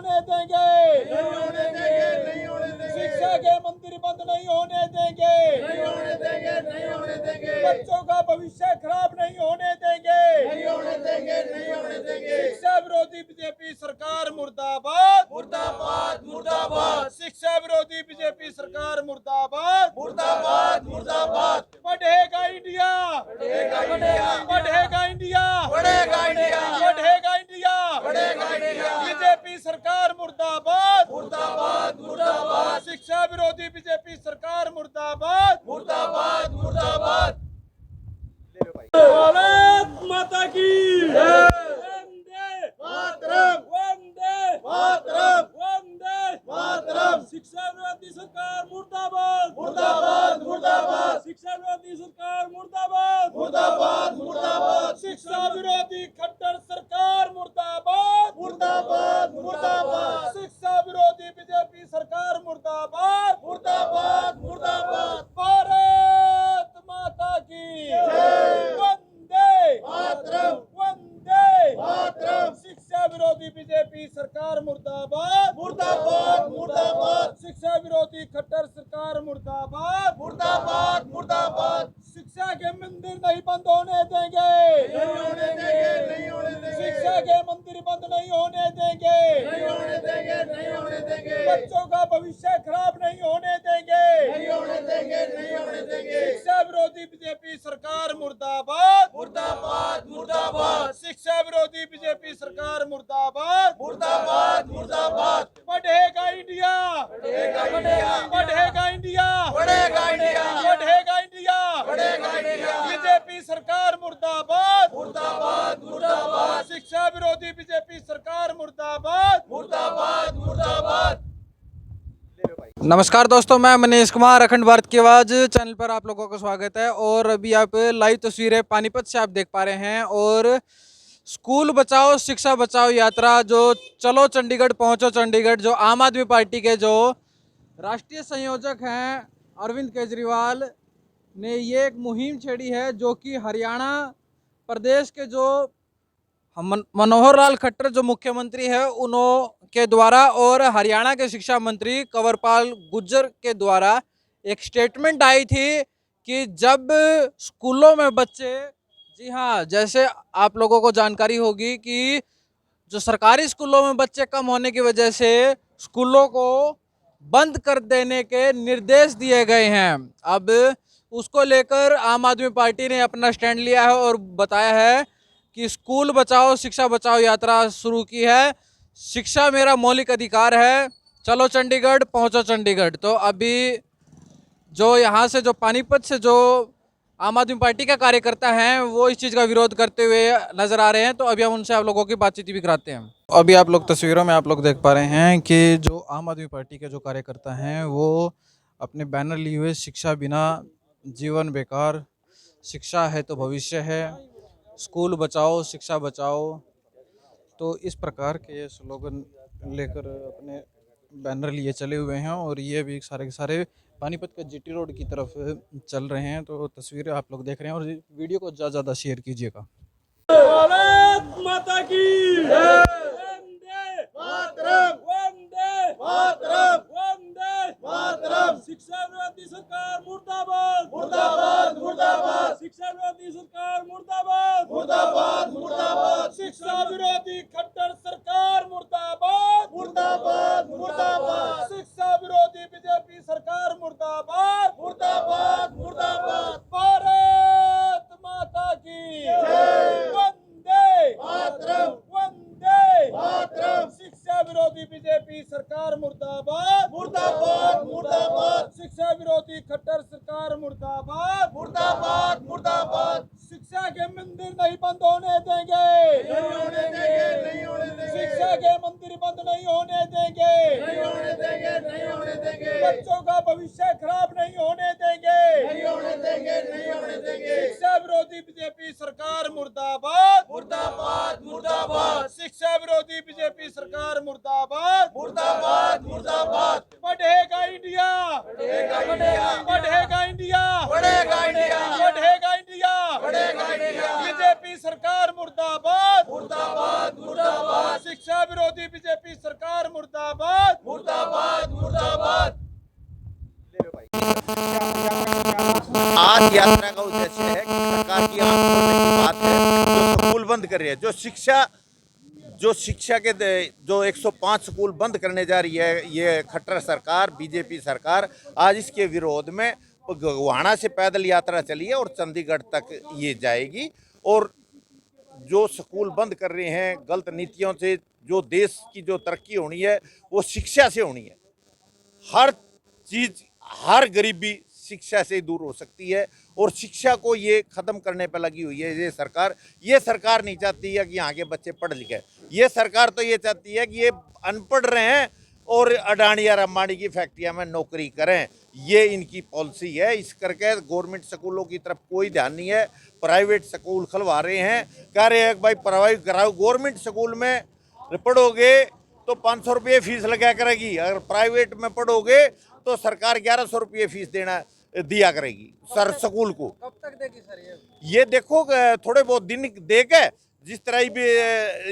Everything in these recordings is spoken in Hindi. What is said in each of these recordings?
होने देंगे, नहीं होने देंगे, नहीं होने देंगे, शिक्षा के मंदिर बंद नहीं होने देंगे, नहीं होने देंगे, नहीं होने देंगे, बच्चों का भविष्य खराब नहीं होने देंगे, नहीं होने देंगे, नहीं होने देंगे। शिक्षा विरोधी बीजेपी सरकार मुर्दाबाद, मुर्दाबाद, मुर्दाबाद, शिक्षा विरोधी बीजेपी सरकार मुर्दाबाद, मुर्दाबाद, मुर्दाबाद। बढ़ेगा इंडिया, बढ़ेगा इंडिया, बढ़ेगा इंडिया, बढ़ेगा इंडिया, बढ़ेगा इंडिया, बढ़ेगा इंडिया। बीजेपी सरकार मुर्दाबाद, मुर्दाबाद, मुर्दाबाद, शिक्षा विरोधी बीजेपी सरकार मुर्दाबाद, मुर्दाबाद, मुर्दाबाद। भारत माता की वंदे मातरम, वंदे मातरम, वंदे मातरम। शिक्षा विरोधी सरकार मुर्दाबाद, मुर्दाबाद, मुर्दाबाद, शिक्षा विरोधी सरकार मुर्दाबाद, मुर्दाबाद, मुर्दाबाद, शिक्षा विरोधी खट्टर सरकार मुर्दाबाद, मुर्दाबाद, मुर्दाबाद, शिक्षा विरोधी बीजेपी सरकार मुर्दाबाद, मुर्दाबाद, मुर्दाबाद। भारत माता की वंदे मातरम, वंदे मातरम। शिक्षा विरोधी बीजेपी सरकार मुर्दाबाद, मुर्दाबाद, मुर्दाबाद, शिक्षा विरोधी खट्टर सरकार मुर्दाबाद, मुर्दाबाद, मुर्दाबाद। शिक्षा के मंदिर नहीं बंद होने देंगे, नहीं होने देंगे, नहीं होने देंगे, शिक्षा के मंदिर बंद नहीं होने देंगे, नहीं होने देंगे, नहीं होने देंगे, बच्चों का भविष्य खराब नहीं होने देंगे, नहीं होने देंगे, नहीं होने देंगे। शिक्षा विरोधी बीजेपी सरकार मुर्दाबाद, मुर्दाबाद, मुर्दाबाद, शिक्षा विरोधी बीजेपी सरकार मुर्दाबाद, मुर्दाबाद, मुर्दाबाद। बढ़ेगा इंडिया, बढ़ेगा इंडिया, बढ़ेगा इंडिया, बढ़ेगा इंडिया, बढ़ेगा इंडिया, बढ़ेगा इंडिया। बीजेपी सरकार मुर्दाबाद, मुर्दाबाद, मुर्दाबाद, शिक्षा विरोधी बीजेपी सरकार मुर्दाबाद। मुर्दाबाद, मुर्दाबाद। नमस्कार दोस्तों, मैं मनीष कुमार, अखंड भारत की आवाज़ चैनल पर आप लोगों का स्वागत है। और अभी आप लाइव तस्वीरें पानीपत से आप देख पा रहे हैं। और स्कूल बचाओ शिक्षा बचाओ यात्रा जो चलो चंडीगढ़ पहुंचो चंडीगढ़, जो आम आदमी पार्टी के जो राष्ट्रीय संयोजक हैं अरविंद केजरीवाल ने ये एक मुहिम छेड़ी है, जो कि हरियाणा प्रदेश के जो मनोहर लाल खट्टर जो मुख्यमंत्री है उनके द्वारा और हरियाणा के शिक्षा मंत्री कंवरपाल गुर्जर के द्वारा एक स्टेटमेंट आई थी कि जब स्कूलों में बच्चे, जी हाँ, जैसे आप लोगों को जानकारी होगी कि जो सरकारी स्कूलों में बच्चे कम होने की वजह से स्कूलों को बंद कर देने के निर्देश दिए गए हैं। अब उसको लेकर आम आदमी पार्टी ने अपना स्टैंड लिया है और बताया है कि स्कूल बचाओ शिक्षा बचाओ यात्रा शुरू की है। शिक्षा मेरा मौलिक अधिकार है, चलो चंडीगढ़ पहुंचो चंडीगढ़। तो अभी जो यहाँ से जो पानीपत से जो आम आदमी पार्टी का कार्यकर्ता हैं वो इस चीज़ का विरोध करते हुए नजर आ रहे हैं। तो अभी हम उनसे आप लोगों की बातचीत भी कराते हैं। अभी आप लोग तस्वीरों में आप लोग देख पा रहे हैं कि जो आम आदमी पार्टी के जो कार्यकर्ता हैं वो अपने बैनर लिए हुए शिक्षा बिना जीवन बेकार, शिक्षा है तो भविष्य है, स्कूल बचाओ शिक्षा बचाओ, तो इस प्रकार के स्लोगन लेकर अपने बैनर लिए चले हुए हैं। और ये भी सारे के सारे पानीपत के जीटी रोड की तरफ चल रहे हैं। तो तस्वीरें आप लोग देख रहे हैं और वीडियो को ज़्यादा ज़्यादा शेयर कीजिएगा। भारत माता की वंदे मातरम, वंदे मातरम, वंदे मातरम। शिक्षा विरोधी सरकार मुर्दाबाद, मुर्दाबाद, मुर्दाबाद, शिक्षा विरोधी सरकार मुर्दाबाद, मुर्दाबाद, मुर्दाबाद, शिक्षा विरोधी खट्टर सरकार मुर्दाबाद, मुर्दाबाद, मुर्दाबाद, शिक्षा विरोधी बीजेपी सरकार मुर्दाबाद, मुर्दाबाद, मुर्दाबाद। भारत माता की वंदे मातरम, वंदे मातरम। शिक्षा विरोधी बीजेपी सरकार मुर्दाबाद, मुर्दाबाद, मुर्दाबाद, शिक्षा विरोधी खट्टर सरकार मुर्दाबाद, मुर्दाबाद, मुर्दाबाद। शिक्षा के मंदिर नहीं बंद होने देंगे, नहीं होने देंगे, नहीं होने देंगे, शिक्षा के मंदिर बंद नहीं होने देंगे, नहीं होने देंगे, नहीं होने देंगे, बच्चों का भविष्य खराब नहीं होने देंगे, नहीं होने देंगे, नहीं होने देंगे। शिक्षा विरोधी बीजेपी सरकार मुर्दाबाद, मुर्दाबाद, मुर्दाबाद, शिक्षा विरोधी बीजेपी सरकार मुर्दाबाद, मुर्दाबाद, मुर्दाबाद। बढ़ेगा इंडिया, बढ़ेगा इंडिया, बढ़ेगा इंडिया, बढ़ेगा इंडिया, बढ़ेगा इंडिया, बढ़ेगा इंडिया। बीजेपी सरकार मुर्दाबाद, मुर्दाबाद, मुर्दाबाद, शिक्षा विरोधी बीजेपी सरकार मुर्दाबाद। यात्रा का उद्देश्य है कि सरकार की आंख खोलने की बात है। जो स्कूल बंद कर रही है, जो शिक्षा के जो 105 स्कूल बंद करने जा रही है ये खट्टर सरकार, बीजेपी सरकार, आज इसके विरोध में गोहाना से पैदल यात्रा चली है और चंडीगढ़ तक ये जाएगी। और जो स्कूल बंद कर रहे हैं गलत नीतियों से, जो देश की जो तरक्की होनी है वो शिक्षा से होनी है। हर चीज, हर गरीबी शिक्षा से दूर हो सकती है और शिक्षा को ये खत्म करने पर लगी हुई है ये सरकार। ये सरकार नहीं चाहती है कि यहाँ के बच्चे पढ़ लिखे, ये सरकार तो ये चाहती है कि ये अनपढ़ रहे हैं और अडानी और अंबानी की फैक्ट्रियां में नौकरी करें। ये इनकी पॉलिसी है। इस करके गवर्नमेंट स्कूलों की तरफ कोई ध्यान नहीं है, प्राइवेट स्कूल खुलवा रहे हैं। कह रहे हैं भाई प्राइवेट कराओ, गवर्नमेंट स्कूल में पढ़ोगे तो 500 रुपये फीस लगा करेगी, अगर प्राइवेट में पढ़ोगे तो सरकार 1100 रुपये फीस दिया करेगी सर स्कूल को। कब तक देगी सर ये देखो थोड़े बहुत दिन दे के, जिस तरह भी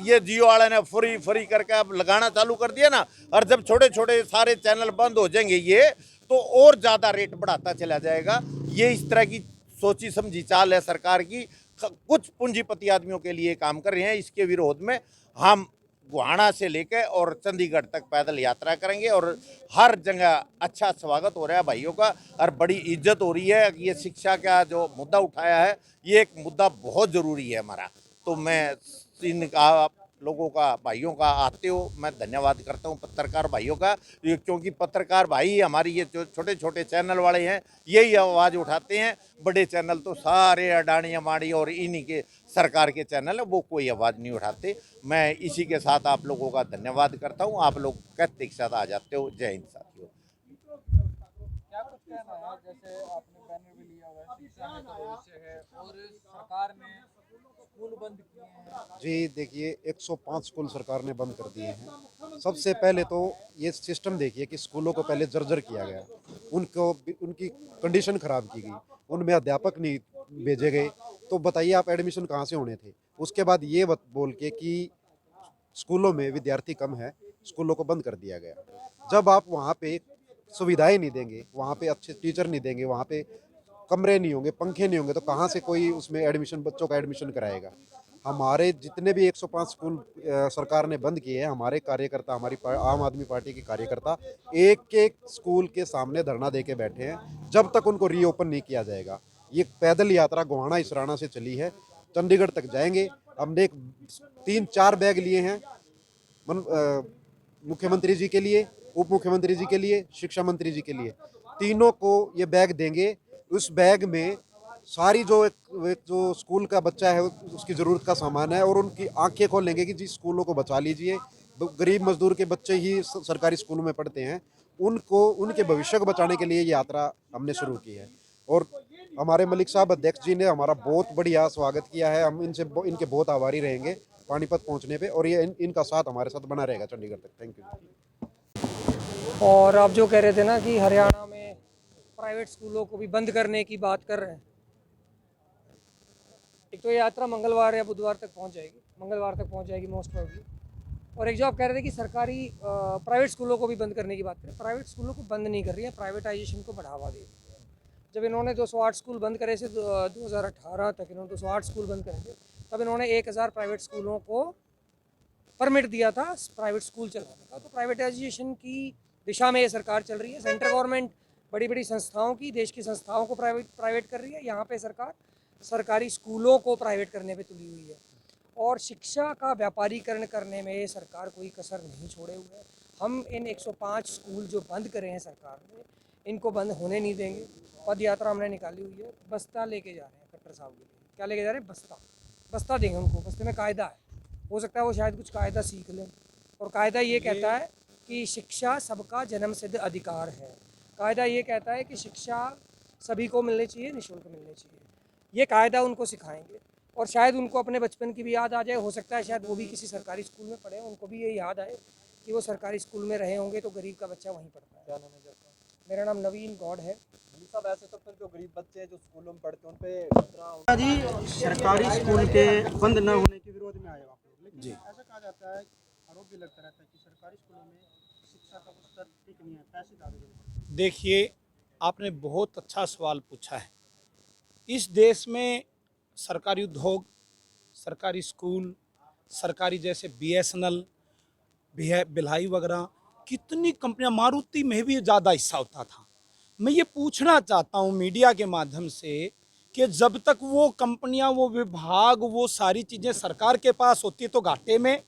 ये जियो वाले ने फ्री फ्री करके अब लगाना चालू कर दिया ना, और जब छोटे छोटे सारे चैनल बंद हो जाएंगे ये तो और ज़्यादा रेट बढ़ाता चला जाएगा। ये इस तरह की सोची समझी चाल है सरकार की। कुछ पूंजीपति आदमियों के लिए काम कर रहे हैं। इसके विरोध में हम गोहाना से लेकर और चंडीगढ़ तक पैदल यात्रा करेंगे और हर जगह अच्छा स्वागत हो रहा है भाइयों का और बड़ी इज्जत हो रही है। ये शिक्षा का जो मुद्दा उठाया है ये एक मुद्दा बहुत ज़रूरी है हमारा। तो मैं इन आप लोगों का, भाइयों का आते हो मैं धन्यवाद करता हूँ, पत्रकार भाइयों का, क्योंकि पत्रकार भाई हमारी ये जो छोटे छोटे चैनल वाले हैं यही आवाज़ उठाते हैं। बड़े चैनल तो सारे अडानी अंबानी और इन्हीं के सरकार के चैनल है, वो कोई आवाज़ नहीं उठाते। मैं इसी के साथ आप लोगों का धन्यवाद करता हूँ। आप लोग कहते के साथ आ जाते हो। जय हिंद साथियों। क्या कुछ कहना है, जैसे आपने बैनर भी लिया हुआ है, शिक्षा में तो भविष्य है और सरकार ने स्कूल बंद किए हैं। जी देखिए, 105 स्कूल सरकार ने बंद कर दिए हैं। सबसे पहले तो ये सिस्टम देखिए कि स्कूलों को पहले जर्जर किया गया, उनकी कंडीशन ख़राब की गई, उनमें अध्यापक नहीं भेजे गए। तो बताइए आप एडमिशन कहाँ से होने थे। उसके बाद ये बोल के कि स्कूलों में विद्यार्थी कम है, स्कूलों को बंद कर दिया गया। जब आप वहाँ पे सुविधाएं नहीं देंगे, वहाँ पे अच्छे टीचर नहीं देंगे, वहाँ पे कमरे नहीं होंगे, पंखे नहीं होंगे, तो कहाँ से कोई उसमें एडमिशन, बच्चों का एडमिशन कराएगा। हमारे जितने भी 105 स्कूल सरकार ने बंद किए हैं, हमारे कार्यकर्ता, हमारी आम आदमी पार्टी के कार्यकर्ता एक एक स्कूल के सामने धरना दे के बैठे हैं जब तक उनको रीओपन नहीं किया जाएगा। ये पैदल यात्रा गोहाना इसराना से चली है, चंडीगढ़ तक जाएंगे। हमने 3-4 बैग लिए हैं मुख्यमंत्री जी के लिए, उप मुख्यमंत्री जी के लिए, शिक्षा मंत्री जी के लिए, तीनों को ये बैग देंगे। उस बैग में सारी जो एक जो स्कूल का बच्चा है उसकी ज़रूरत का सामान है और उनकी आंखें खोलेंगे कि जी स्कूलों को बचा लीजिए। गरीब मजदूर के बच्चे ही सरकारी स्कूलों में पढ़ते हैं, उनको उनके भविष्य को बचाने के लिए ये यात्रा हमने शुरू की है। और हमारे मलिक साहब अध्यक्ष जी ने हमारा बहुत बढ़िया स्वागत किया है। हम इनके बहुत आभारी रहेंगे पानीपत पहुंचने पे, और ये इनका साथ हमारे साथ बना रहेगा चंडीगढ़ तक। Thank you. और आप जो कह रहे थे ना कि हरियाणा में प्राइवेट स्कूलों को भी बंद करने की बात कर रहे हैं, एक तो ये यात्रा मंगलवार या बुधवार तक पहुंच जाएगी, मंगलवार तक पहुंच जाएगी मोस्ट प्रोबेबली। और एक जो आप कह रहे थे कि सरकारी प्राइवेट स्कूलों को भी बंद करने की बात करें, प्राइवेट स्कूलों को बंद नहीं कर रही है, प्राइवेटाइजेशन को बढ़ावा दे रही है। जब इन्होंने 208 स्कूल बंद करे थे 2018 तक, इन्होंने 208 स्कूल बंद करे थे, तब इन्होंने 1000 प्राइवेट स्कूलों को परमिट दिया था प्राइवेट स्कूल चलाने का। तो प्राइवेटाइजेशन की दिशा में ये सरकार चल रही है। सेंट्रल गवर्नमेंट बड़ी बड़ी संस्थाओं की, देश की संस्थाओं को प्राइवेट कर रही है, यहाँ पे सरकार सरकारी स्कूलों को प्राइवेट करने पे तुली हुई है। और शिक्षा का व्यापारीकरण करने में ये सरकार कोई कसर नहीं छोड़े हुए है। हम इन 105 स्कूल जो बंद करे हैं सरकार ने, इनको बंद होने नहीं देंगे। पद यात्रा हमने निकाली हुई है, बस्ता लेके जा रहे हैं खट्टर साहब के लिए। क्या लेके जा रहे हैं? बस्ता देंगे उनको। बस्ते में कायदा है, हो सकता है वो शायद कुछ कायदा सीख लें। और कायदा ये कहता है कि शिक्षा सबका जन्मसिद्ध अधिकार है। कायदा ये कहता है कि शिक्षा सभी को मिलनी चाहिए, निःशुल्क मिलनी चाहिए। ये कायदा उनको सिखाएंगे और शायद उनको अपने बचपन की भी याद आ जाए। हो सकता है शायद वो भी किसी सरकारी स्कूल में पढ़े, उनको भी ये याद आए कि वो सरकारी स्कूल में रहे होंगे तो गरीब का बच्चा वहीं पढ़ता है। क्या नाम है आपका? मेरा नाम नवीन गौड़ है। सब ऐसे तो फिर जो गरीब बच्चे हैं जो स्कूलों में पढ़ते हैं उन पे जी सरकारी स्कूल के बंद न होने के विरोध में आए आप लोग, लेकिन ऐसा कहा जाता है, आरोप भी लगता रहता है कि सरकारी स्कूलों में शिक्षा का स्तर ठीक नहीं है, पैसे ज़्यादा। देखिए, आपने बहुत अच्छा सवाल पूछा है। इस देश में सरकारी उद्योग, सरकारी स्कूल, सरकारी जैसे BSNL, भिलाई वगैरह कितनी कंपनियां, मारुति में भी ज़्यादा हिस्सा होता था। मैं ये पूछना चाहता हूँ मीडिया के माध्यम से कि जब तक वो कंपनियां, वो विभाग, वो सारी चीज़ें सरकार के पास होती तो घाटे में,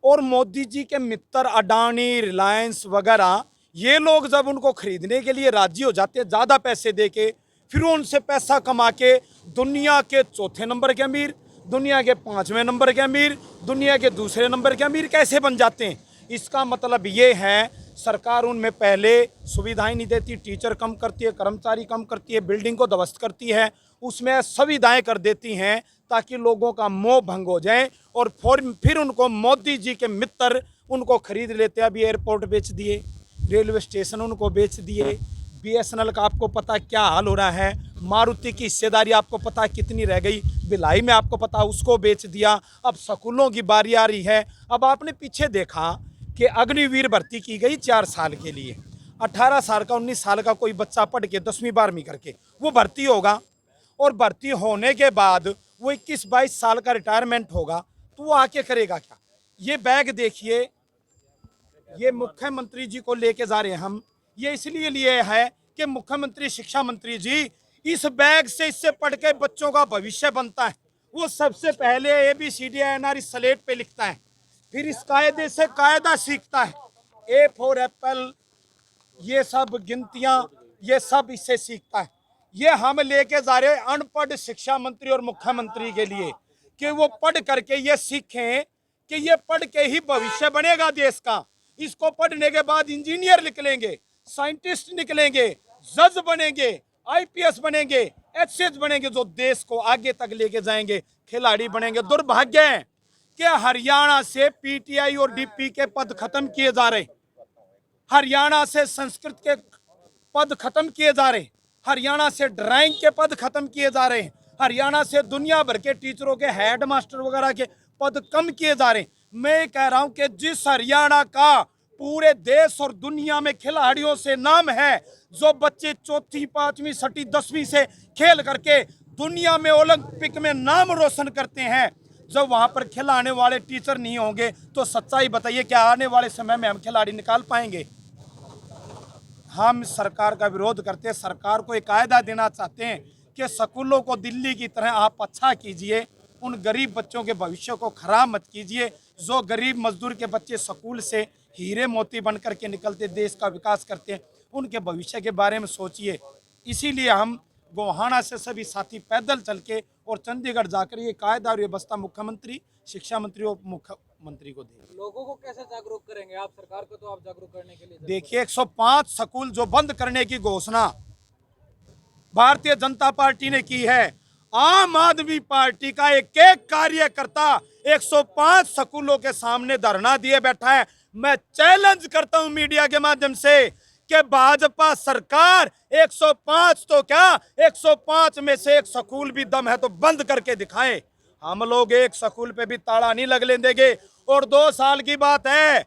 और मोदी जी के मित्र अडानी, रिलायंस वगैरह, ये लोग जब उनको खरीदने के लिए राजी हो जाते, ज़्यादा पैसे दे के, फिर उनसे पैसा कमा के दुनिया के चौथे नंबर के अमीर, दुनिया के 5वें नंबर के अमीर, दुनिया के दूसरे नंबर के अमीर कैसे बन जाते हैं? इसका मतलब ये है सरकार उनमें पहले सुविधाएं नहीं देती, टीचर कम करती है, कर्मचारी कम करती है, बिल्डिंग को ध्वस्त करती है, उसमें सुविधाएं कर देती हैं ताकि लोगों का मोह भंग हो जाए, और फिर उनको मोदी जी के मित्र उनको खरीद लेते हैं। अभी एयरपोर्ट बेच दिए, रेलवे स्टेशन उनको बेच दिए, BSNL का आपको पता क्या हाल हो रहा है, मारुति की हिस्सेदारी आपको पता कितनी रह गई, भिलाई में आपको पता उसको बेच दिया। अब स्कूलों की बारी आ रही है। अब आपने पीछे देखा कि अग्निवीर भर्ती की गई 4 साल के लिए, 18 साल का 19 साल का कोई बच्चा पढ़ के 10वीं 12वीं करके वो भर्ती होगा, और भर्ती होने के बाद वो 21-22 साल का रिटायरमेंट होगा, तो वो आके करेगा क्या? ये बैग देखिए, ये मुख्यमंत्री जी को लेके जा रहे हैं हम, ये इसलिए लिए है कि मुख्यमंत्री, शिक्षा मंत्री जी, इस बैग से, इससे पढ़ के बच्चों का भविष्य बनता है। वो सबसे पहले ABCD INR इस स्लेट पे लिखता है, फिर इस कायदे से कायदा सीखता है, A फॉर एप्पल, ये सब गिनतियां, ये सब इससे सीखता है। ये हम लेके जा रहे हैं अनपढ़ शिक्षा मंत्री और मुख्यमंत्री के लिए कि वो पढ़ करके ये सीखें कि ये पढ़ के ही भविष्य बनेगा देश का। इसको पढ़ने के बाद इंजीनियर निकलेंगे, साइंटिस्ट निकलेंगे, जज बनेंगे, IPS बनेंगे, HCS बनेंगे, जो देश को आगे तक लेके जाएंगे, खिलाड़ी बनेंगे। दुर्भाग्य है कि हरियाणा से PTI और DP के पद खत्म किए जा रहे, हरियाणा से संस्कृत के पद खत्म किए जा रहे, हरियाणा से ड्राइंग के पद खत्म किए जा रहे हैं, हरियाणा से दुनिया भर के टीचरों के हेड मास्टर वगैरह के पद कम किए जा रहे हैं। मैं कह रहा हूं कि जिस हरियाणा का पूरे देश और दुनिया में खिलाड़ियों से नाम है, जो बच्चे 4वीं 5वीं 6वीं 10वीं से खेल करके दुनिया में ओलंपिक में नाम रोशन करते हैं, जब वहां पर खिलाने वाले टीचर नहीं होंगे तो सच्चाई बताइए, क्या आने वाले समय में हम खिलाड़ी निकाल पाएंगे? हम सरकार का विरोध करते हैं, सरकार को एक कायदा देना चाहते हैं कि स्कूलों को दिल्ली की तरह आप अच्छा कीजिए, उन गरीब बच्चों के भविष्य को खराब मत कीजिए। जो गरीब मजदूर के बच्चे स्कूल से हीरे मोती बन करके निकलते, देश का विकास करते हैं, उनके भविष्य के बारे में सोचिए। इसीलिए हम गोहाना से सभी साथी पैदल चल के और चंडीगढ़ जाकर ये कायदा और व्यवस्था मुख्यमंत्री, शिक्षा मंत्री और मुख्यमंत्री को देंगे। लोगों को कैसे जागरूक करेंगे आप? सरकार को तो आप जागरूक करने के लिए देखिए, 105 स्कूल जो बंद करने की घोषणा भारतीय जनता पार्टी ने की है, आम आदमी पार्टी का एक एक कार्यकर्ता 105 स्कूलों के सामने धरना दिए बैठा है। मैं चैलेंज करता हूं मीडिया के माध्यम से कि भाजपा सरकार 105 तो क्या, 105 में से एक स्कूल भी दम है तो बंद करके दिखाएं। हम लोग एक स्कूल पे भी ताला नहीं लगने देंगे। और 2 साल की बात है,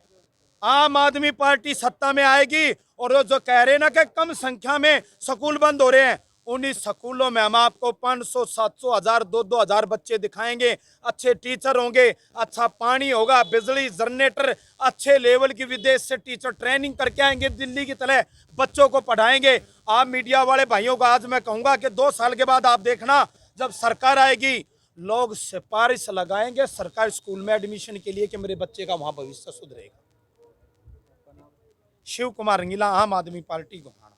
आम आदमी पार्टी सत्ता में आएगी, और जो कह रहे ना कि कम संख्या में स्कूल बंद हो रहे हैं, उन्हीं स्कूलों में हम आपको 500, 700, 1000, 2-2000 बच्चे दिखाएंगे। अच्छे टीचर होंगे, अच्छा पानी होगा, बिजली, जनरेटर, अच्छे लेवल की विदेश से टीचर ट्रेनिंग करके आएंगे, दिल्ली की तरह बच्चों को पढ़ाएंगे। आप मीडिया वाले भाइयों को आज मैं कहूंगा कि 2 साल के बाद आप देखना, जब सरकार आएगी, लोग सिफारिश लगाएंगे सरकारी स्कूल में एडमिशन के लिए कि मेरे बच्चे का वहां भविष्य सुधरेगा। शिव कुमार रंगीला, आम आदमी पार्टी गोहाना।